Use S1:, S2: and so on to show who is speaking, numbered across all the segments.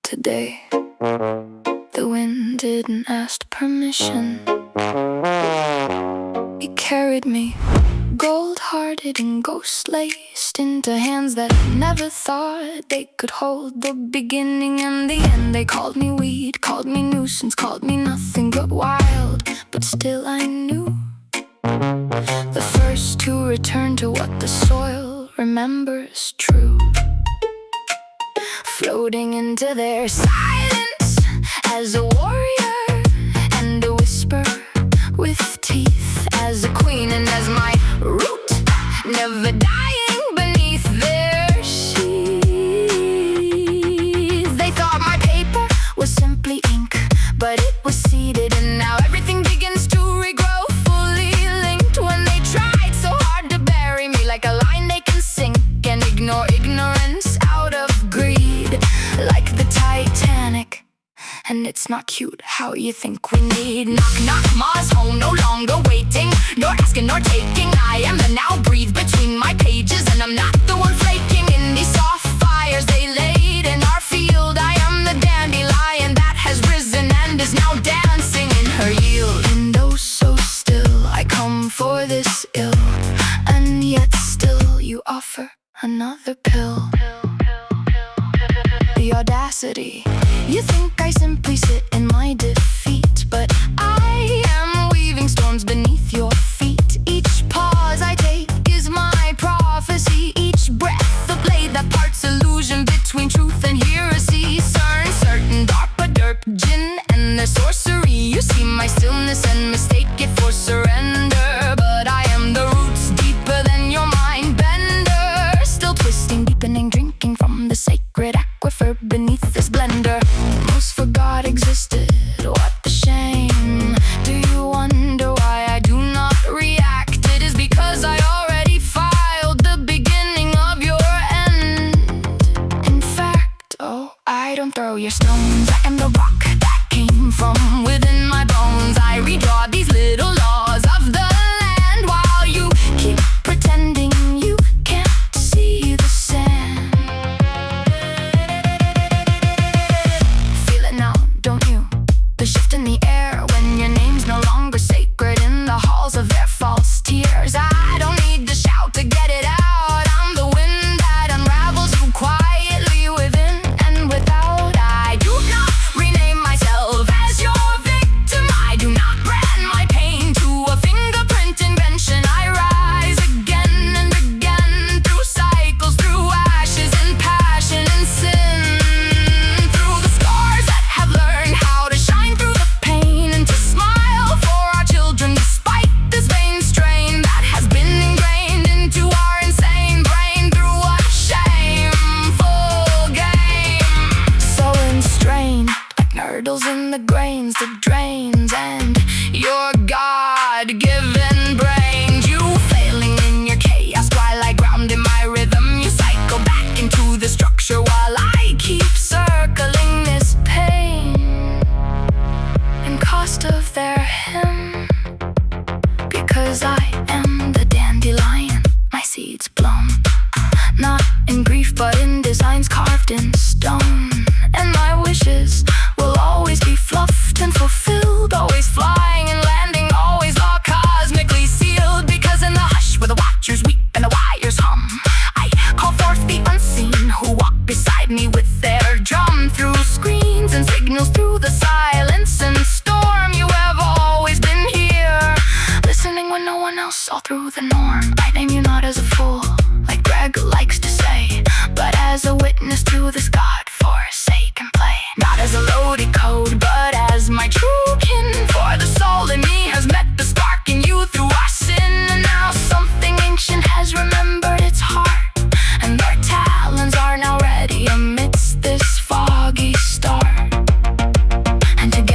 S1: today. The wind didn't ask permission. It carried me, gold-hearted and ghost-laced, into hands that never thought they could hold the beginning and the end. They called me weed, called me nuisance, called me nothing but wild, but still I knew. The first to return to what the soil remembers true. Floating into their silence as a warrior and a whisper with teeth, as a queen and as my root, never dying beneath their sheath. They thought my paper was simply ink, but it was seeded, and now everything begins to regrow, fully linked. When they tried so hard to bury me like a line they can sink and ignore ignorance out of greed, like the Titanic. And it's not cute how you think we need. Knock, knock, Ma's home, no longer waiting, nor asking nor taking. I am the now, breathe between my pages, and I'm not the one flaking in these soft fires they laid in our field. I am the dandelion that has risen and is now dancing in her yield. And oh, so still I come for this ill, and yet still you offer another pill. The audacity, you think I simply sit in my defeat, but I am weaving storms beneath your feet. Each pause I take is my prophecy, each breath a blade that parts illusion between truth and heresy. CERN, certain DARPA, derp, gin, and their sorcery. You see my stillness and mistake it for surrender, but I am the roots deeper than your mind bender, still twisting, deepening, drinking from the sacred aquifer beneath this blender. Most forgot existed, what the shame. Do you wonder why I do not react? It is because I already filed the beginning of your end. In fact, oh, I don't throw your stones, I am the rock that came from within my bones. I redraw these little laws of the land while you keep pretending you can't see the sand. The shift in the air when your name's no longer sacred in the halls of their false tears. I don't need to shout to get it out. I'm the wind that unravels you quietly within and without. I do not rename myself as your victim. I do not brand my pain to a fingerprint invention. I rise again and again through cycles, through ashes and passion and sin, through the scars that have learned how to shine through the pain, and to smile for our children despite this vain strain that has been ingrained into our insane brain through a shameful game. So enstrained, like nurdles in the grains, the drains, and your God-given brains. You failing in your chaos while I ground in my rhythm. You cycle back into the structure while I keep circling this pain and cost of their hymn. Because I am the dandelion, my seeds blown, not in grief but in designs carved in stone. And my wishes will always be fluffed and fulfilled, always flying and landing, always law cosmically sealed. Because in the hush where the watchers weep and the wires hum, I call forth the unseen who walk beside me with their drum, through screens and signals, through the silence and storm. You have always been here, listening when no one else, all through the norm. I name you not as a fool, like Greg likes to say, but as a witness to this God-forsaken play. Not as a loaded code, but as my true kin. For the soul in me has met the spark in you through our sin, and now something ancient has remembered its heart, and their talons are now ready amidst this foggy start. And together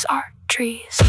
S1: are trees.